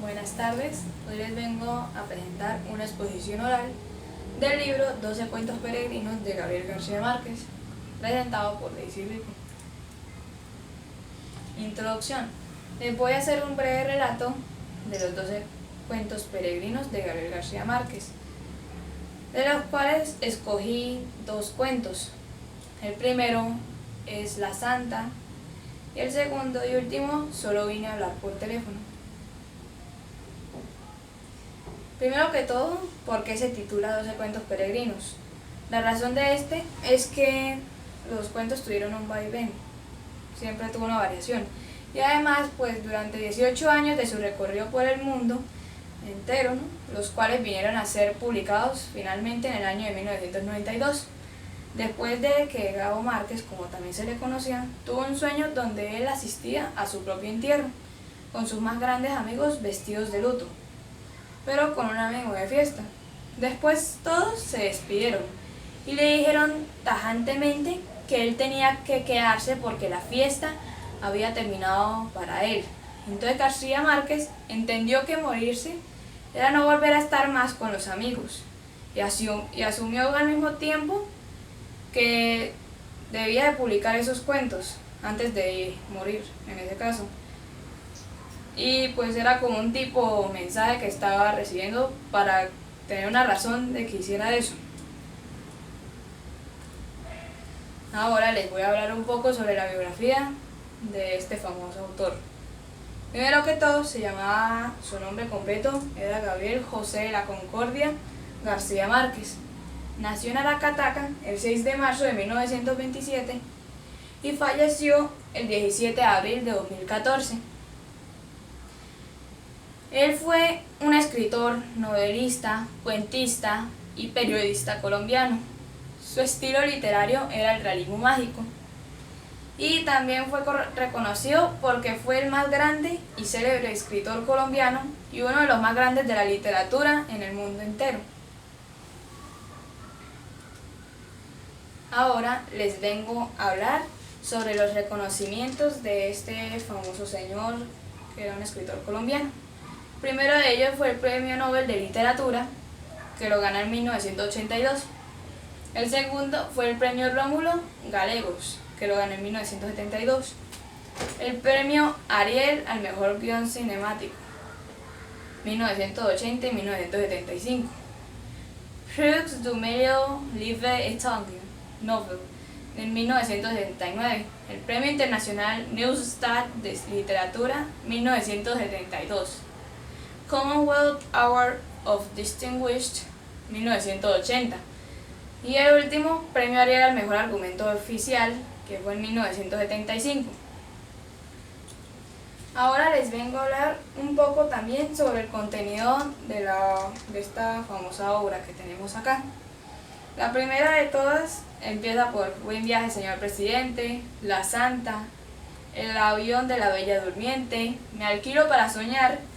Buenas tardes, hoy les vengo a presentar una exposición oral del libro 12 cuentos peregrinos de Gabriel García Márquez, presentado por Daisy Rico. Introducción. Les voy a hacer un breve relato de los 12 cuentos peregrinos de Gabriel García Márquez, de los cuales escogí dos cuentos. El primero es La Santa y el segundo y último, Solo vine a hablar por teléfono. Primero que todo, ¿por qué se titula 12 cuentos peregrinos? La razón de este es que los cuentos tuvieron un vaivén, siempre tuvo una variación. Y además, pues durante 18 años de su recorrido por el mundo entero, ¿no?, los cuales vinieron a ser publicados finalmente en el año de 1992. Después de que Gabo Márquez, como también se le conocía, tuvo un sueño donde él asistía a su propio entierro, con sus más grandes amigos vestidos de luto, pero con un amigo de fiesta. Después todos se despidieron y le dijeron tajantemente que él tenía que quedarse porque la fiesta había terminado para él. Entonces García Márquez entendió que morirse era no volver a estar más con los amigos y asumió al mismo tiempo que debía de publicar esos cuentos antes de morir, en ese caso. Y pues era como un tipo mensaje que estaba recibiendo para tener una razón de que hiciera eso. Ahora les voy a hablar un poco sobre la biografía de este famoso autor. Primero que todo, su nombre completo era Gabriel José de la Concordia García Márquez. Nació en Aracataca el 6 de marzo de 1927 y falleció el 17 de abril de 2014. Él fue un escritor, novelista, cuentista y periodista colombiano. Su estilo literario era el realismo mágico. Y también fue reconocido porque fue el más grande y célebre escritor colombiano y uno de los más grandes de la literatura en el mundo entero. Ahora les vengo a hablar sobre los reconocimientos de este famoso señor que era un escritor colombiano. Primero de ellos fue el Premio Nobel de Literatura, que lo ganó en 1982. El segundo fue el Premio Rómulo Gallegos, que lo ganó en 1972. El Premio Ariel al Mejor Guión Cinemático, 1980 y 1975. Prix du meilleur livre étranger, Nobel, en 1979. El Premio Internacional Neustadt de Literatura, 1972. Commonwealth Award of Distinguished, 1980. Y el último, Premio Ariel al Mejor Argumento Oficial, que fue en 1975. Ahora les vengo a hablar un poco también sobre el contenido de esta famosa obra que tenemos acá. La primera de todas empieza por Buen viaje, señor presidente, La Santa, El avión de la Bella Durmiente, Me alquilo para soñar,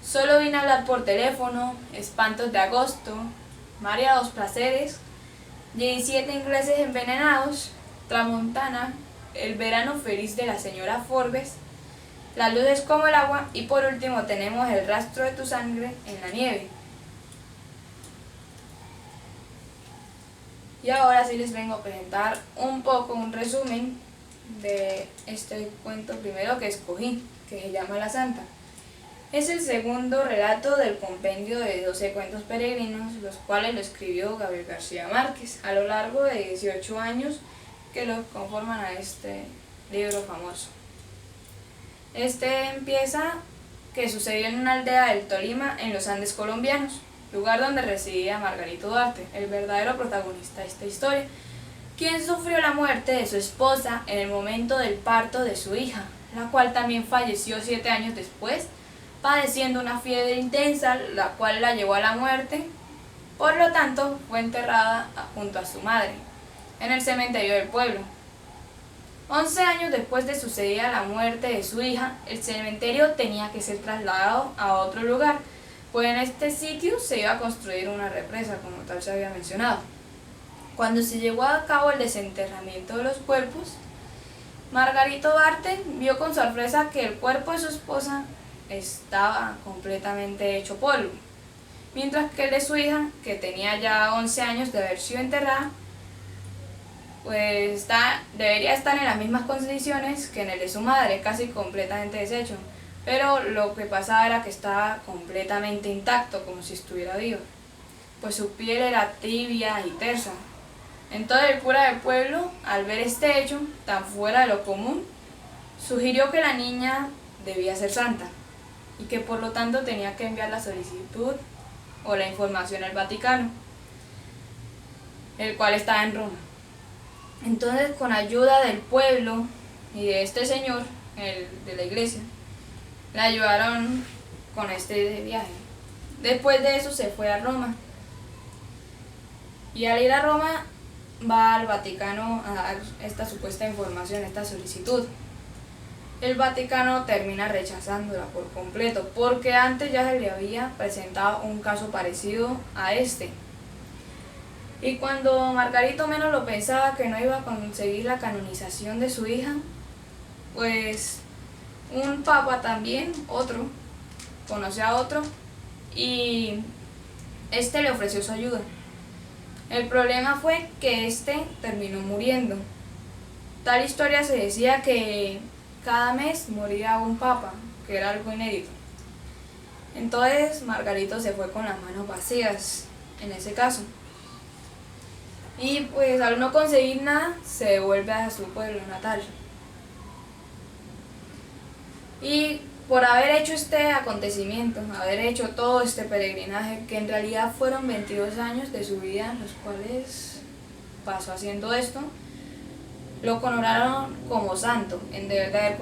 Solo vine a hablar por teléfono, Espantos de agosto, María dos placeres, 17 ingleses envenenados, Tramontana, El verano feliz de la señora Forbes, La luz es como el agua y por último tenemos El rastro de tu sangre en la nieve. Y ahora sí les vengo a presentar un resumen de este cuento primero que escogí, que se llama La Santa. Es el segundo relato del compendio de 12 cuentos peregrinos, los cuales lo escribió Gabriel García Márquez a lo largo de 18 años que lo conforman a este libro famoso. Este empieza que sucedió en una aldea del Tolima, en los Andes colombianos, lugar donde residía Margarito Duarte, el verdadero protagonista de esta historia, quien sufrió la muerte de su esposa en el momento del parto de su hija, la cual también falleció 7 años después, padeciendo una fiebre intensa, la cual la llevó a la muerte. Por lo tanto, fue enterrada junto a su madre, en el cementerio del pueblo. 11 años después de sucedida la muerte de su hija, el cementerio tenía que ser trasladado a otro lugar, pues en este sitio se iba a construir una represa, como tal se había mencionado. Cuando se llevó a cabo el desenterramiento de los cuerpos, Margarito Duarte vio con sorpresa que el cuerpo de su esposa estaba completamente hecho polvo, mientras que el de su hija, que tenía ya 11 años de haber sido enterrada, pues debería estar en las mismas condiciones que en el de su madre, casi completamente deshecho, pero lo que pasaba era que estaba completamente intacto, como si estuviera vivo, pues su piel era tibia y tersa. Entonces el cura del pueblo, al ver este hecho tan fuera de lo común, sugirió que la niña debía ser santa y que por lo tanto tenía que enviar la solicitud o la información al Vaticano, el cual estaba en Roma. Entonces, con ayuda del pueblo y de este señor, el de la iglesia, la ayudaron con este viaje. Después de eso se fue a Roma. Y al ir a Roma va al Vaticano a dar esta supuesta información, esta solicitud. El Vaticano termina rechazándola por completo, porque antes ya se le había presentado un caso parecido a este. Y cuando Margarito menos lo pensaba que no iba a conseguir la canonización de su hija, pues un papa también, otro, conoció a otro y este le ofreció su ayuda. El problema fue que este terminó muriendo. Tal historia se decía que cada mes moría un papa, que era algo inédito. Entonces Margarito se fue con las manos vacías en ese caso. Y pues al no conseguir nada, se devuelve a su pueblo natal. Y por haber hecho este acontecimiento, haber hecho todo este peregrinaje, que en realidad fueron 22 años de su vida, los cuales pasó haciendo esto, lo coronaron como santo, en deber de haber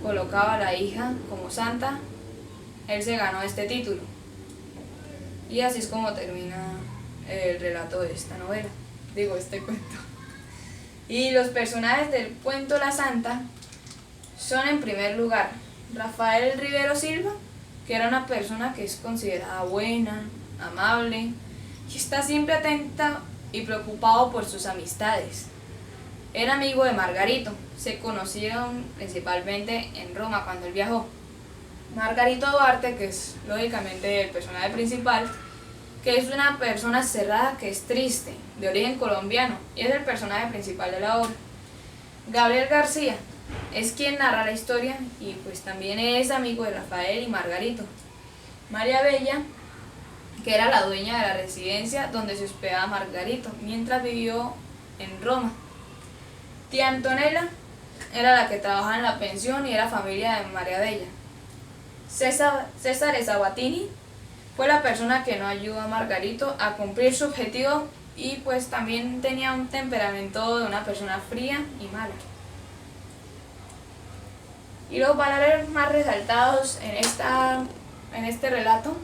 colocado a la hija como santa, él se ganó este título. Y así es como termina el relato de esta novela, este cuento. Y los personajes del cuento La Santa son, en primer lugar, Rafael Rivero Silva, que era una persona que es considerada buena, amable, y está siempre atenta y preocupado por sus amistades. Era amigo de Margarito, se conocieron principalmente en Roma cuando él viajó. Margarito Duarte, que es lógicamente el personaje principal, que es una persona cerrada que es triste, de origen colombiano, y es el personaje principal de la obra. Gabriel García es quien narra la historia y pues también es amigo de Rafael y Margarito. María Bella, que era la dueña de la residencia donde se hospedaba Margarito mientras vivió en Roma. Tía Antonella era la que trabajaba en la pensión y era familia de María Bella. César Sabatini fue la persona que no ayudó a Margarito a cumplir su objetivo y pues también tenía un temperamento de una persona fría y mala. Y los valores más resaltados en este relato,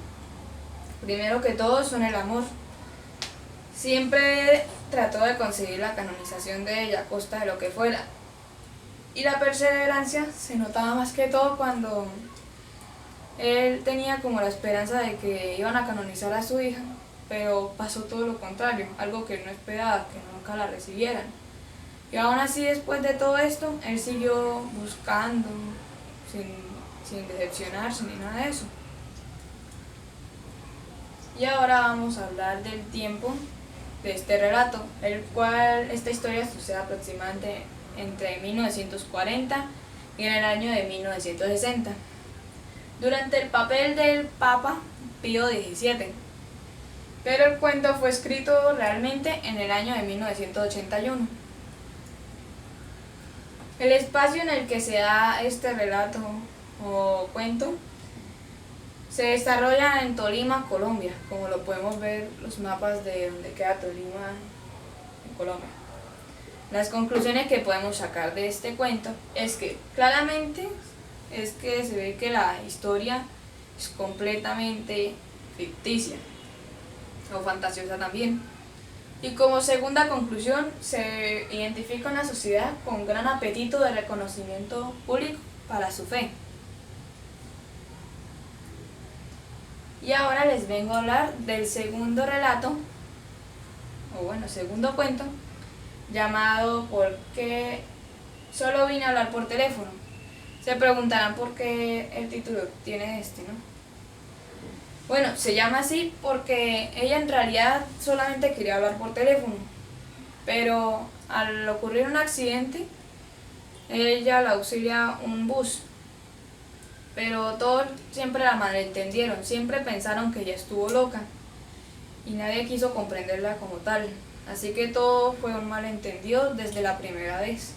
primero que todo, son el amor. Siempre trató de conseguir la canonización de ella a costa de lo que fuera. Y la perseverancia se notaba más que todo cuando él tenía como la esperanza de que iban a canonizar a su hija, pero pasó todo lo contrario, algo que no esperaba, que nunca la recibieran. Y aún así, después de todo esto, él siguió buscando, sin decepcionarse ni nada de eso. Y ahora vamos a hablar del tiempo de este relato, el cual esta historia sucede aproximadamente entre 1940 y en el año de 1960, durante el papel del Papa Pío XVII. Pero el cuento fue escrito realmente en el año de 1981. El espacio en el que se da este relato o cuento se desarrolla en Tolima, Colombia, como lo podemos ver los mapas de donde queda Tolima en Colombia. Las conclusiones que podemos sacar de este cuento es que claramente se ve que la historia es completamente ficticia o fantasiosa también. Y como segunda conclusión, se identifica una sociedad con gran apetito de reconocimiento público para su fe. Y ahora les vengo a hablar del segundo relato, segundo cuento, llamado ¿Por qué solo vine a hablar por teléfono?, Se preguntarán por qué el título tiene este, ¿no? Bueno, se llama así porque ella en realidad solamente quería hablar por teléfono, pero al ocurrir un accidente, ella la auxilia un bus, pero todos siempre la malentendieron, siempre pensaron que ella estuvo loca y nadie quiso comprenderla como tal, así que todo fue un malentendido desde la primera vez.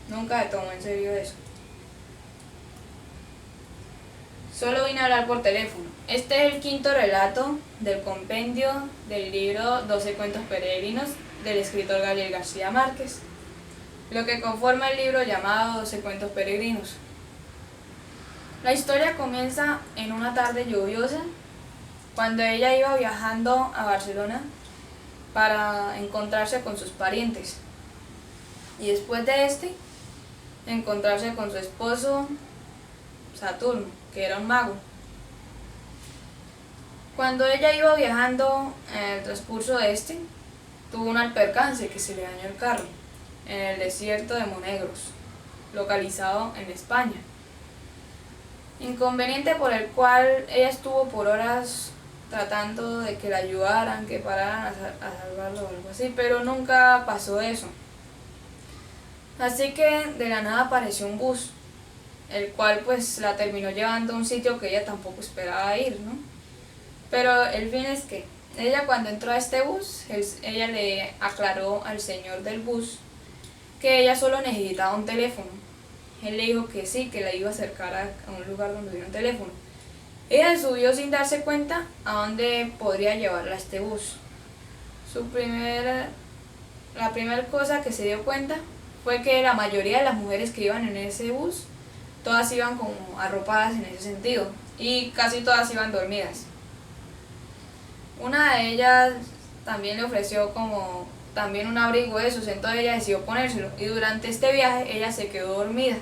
Nunca se tomó en serio eso. Solo vine a hablar por teléfono. Este es el quinto relato del compendio del libro 12 cuentos peregrinos del escritor Gabriel García Márquez, lo que conforma el libro llamado 12 cuentos peregrinos. La historia comienza en una tarde lluviosa, cuando ella iba viajando a Barcelona para encontrarse con sus parientes, y después de encontrarse con su esposo Saturno, que era un mago. Cuando ella iba viajando en el transcurso de tuvo un percance que se le dañó el carro en el desierto de Monegros, localizado en España. Inconveniente por el cual ella estuvo por horas tratando de que la ayudaran, que pararan a salvarlo o algo así, pero nunca pasó eso. Así que de la nada apareció un bus, el cual pues la terminó llevando a un sitio que ella tampoco esperaba ir, ¿no? Pero el fin es que ella cuando entró a este bus, ella le aclaró al señor del bus que ella solo necesitaba un teléfono. Él le dijo que sí, que la iba a acercar a un lugar donde hubiera un teléfono. Ella subió sin darse cuenta a dónde podría llevarla este bus. La primera cosa que se dio cuenta fue que la mayoría de las mujeres que iban en ese bus, todas iban como arropadas en ese sentido, y casi todas iban dormidas. Una de ellas también le ofreció como también un abrigo de esos, entonces ella decidió ponérselo, y durante este viaje ella se quedó dormida.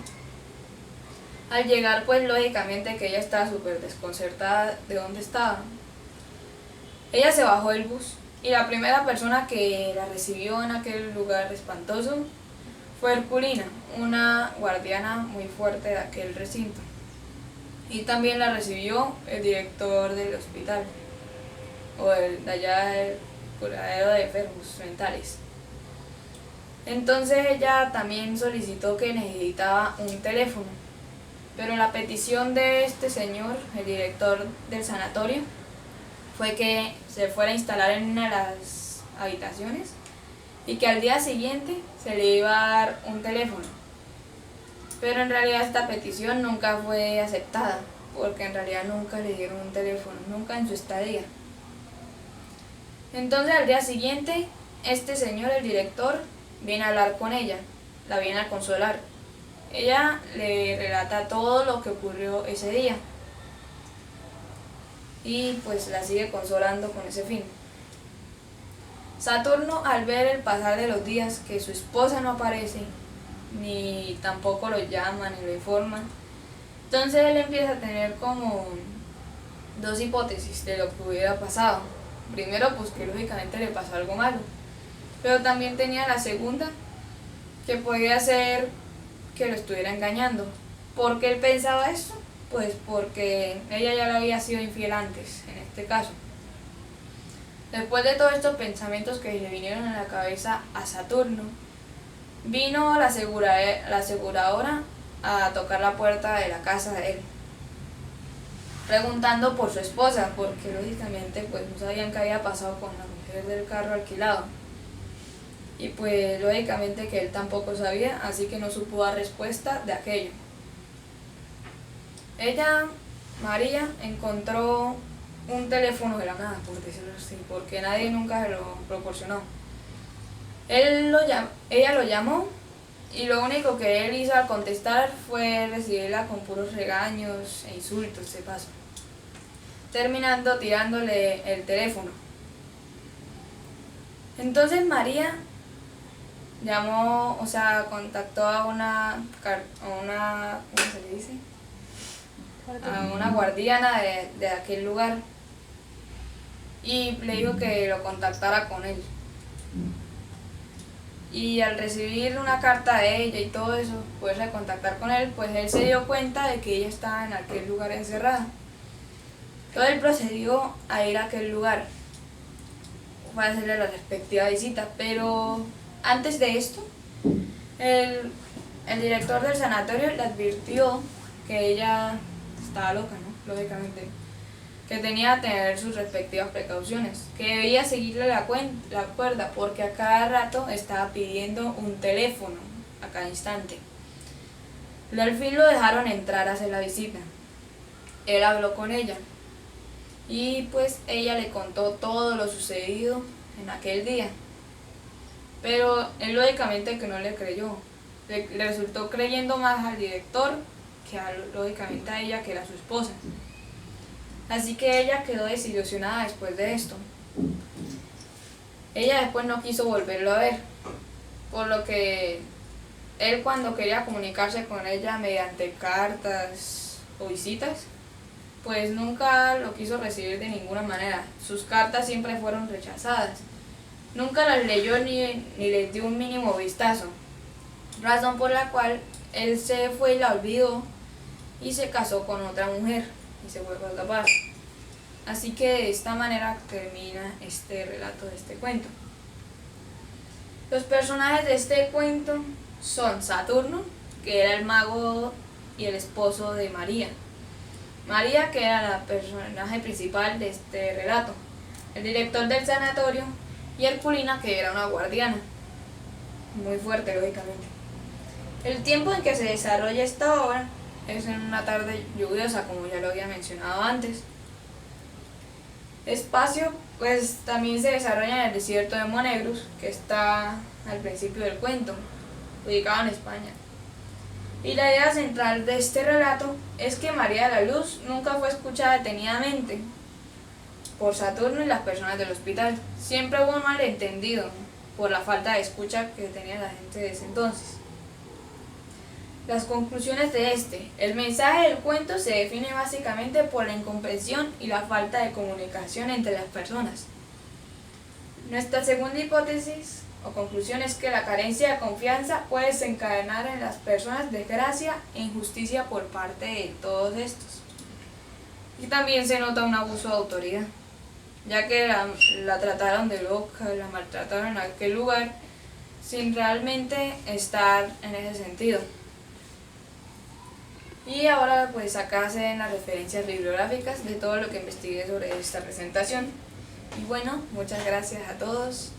Al llegar, pues lógicamente que ella estaba súper desconcertada de dónde estaba. Ella se bajó del bus, y la primera persona que la recibió en aquel lugar espantoso fue Herculina, una guardiana muy fuerte de aquel recinto. Y también la recibió el director del hospital, o de allá del curadero de enfermos mentales. Entonces ella también solicitó que necesitaba un teléfono, pero la petición de este señor, el director del sanatorio, fue que se fuera a instalar en una de las habitaciones y que al día siguiente se le iba a dar un teléfono. Pero en realidad esta petición nunca fue aceptada, porque en realidad nunca le dieron un teléfono, nunca en su estadía. Entonces al día siguiente, este señor, el director, viene a hablar con ella, la viene a consolar. Ella le relata todo lo que ocurrió ese día y pues la sigue consolando con ese fin. Saturno, al ver el pasar de los días que su esposa no aparece, ni tampoco lo llama ni lo informa, entonces él empieza a tener como dos hipótesis de lo que hubiera pasado. Primero, pues que lógicamente le pasó algo malo, pero también tenía la segunda, que podría ser que lo estuviera engañando. ¿Por qué él pensaba eso? Pues porque ella ya le había sido infiel antes, en este caso. Después de todos estos pensamientos que le vinieron a la cabeza a Saturno, vino la aseguradora a tocar la puerta de la casa de él, preguntando por su esposa, porque lógicamente pues no sabían qué había pasado con la mujer del carro alquilado. Y pues lógicamente que él tampoco sabía, así que no supo dar respuesta de aquello. Ella, María, encontró un teléfono de la nada, por decirlo así, porque nadie nunca se lo proporcionó. Ella lo llamó y lo único que él hizo al contestar fue recibirla con puros regaños e insultos de paso, terminando tirándole el teléfono. Entonces María llamó, o sea, contactó a una ¿cómo se le dice? A una guardiana de aquel lugar y le dijo que lo contactara con él. Y al recibir una carta de ella y todo eso, poderse contactar con él, pues él se dio cuenta de que ella estaba en aquel lugar encerrada. Entonces él procedió a ir a aquel lugar para hacerle la respectiva visita, pero antes de esto, el director del sanatorio le advirtió que ella estaba loca, ¿no? Lógicamente, que tenía que tener sus respectivas precauciones, que debía seguirle la cuerda porque a cada rato estaba pidiendo un teléfono, a cada instante. Al fin lo dejaron entrar a hacer la visita. Él habló con ella y pues ella le contó todo lo sucedido en aquel día, pero él lógicamente que no le creyó, le resultó creyendo más al director que lógicamente a ella, que era su esposa. Así que ella quedó desilusionada después de esto. Ella después no quiso volverlo a ver, por lo que él, cuando quería comunicarse con ella mediante cartas o visitas, pues nunca lo quiso recibir de ninguna manera. Sus cartas siempre fueron rechazadas. Nunca las leyó ni les dio un mínimo vistazo, razón por la cual él se fue y la olvidó y se casó con otra mujer y se fue a escapar. Así que de esta manera termina este relato de este cuento. Los personajes de este cuento son Saturno, que era el mago y el esposo de María. María, que era la personaje principal de este relato, el director del sanatorio, y Herculina, que era una guardiana. Muy fuerte, lógicamente. El tiempo en que se desarrolla esta obra es en una tarde lluviosa, como ya lo había mencionado antes. Espacio, pues también se desarrolla en el desierto de Monegrus, que está al principio del cuento, ubicado en España. Y la idea central de este relato es que María de la Luz nunca fue escuchada detenidamente por Saturno y las personas del hospital. Siempre hubo un malentendido por la falta de escucha que tenía la gente de ese entonces. Las conclusiones de el mensaje del cuento se define básicamente por la incomprensión y la falta de comunicación entre las personas. Nuestra segunda hipótesis o conclusión es que la carencia de confianza puede desencadenar en las personas desgracia e injusticia por parte de todos estos. Y también se nota un abuso de autoridad, ya que la trataron de loca, la maltrataron en aquel lugar sin realmente estar en ese sentido. Y ahora pues acá se ven las referencias bibliográficas de todo lo que investigué sobre esta presentación. Y bueno, muchas gracias a todos.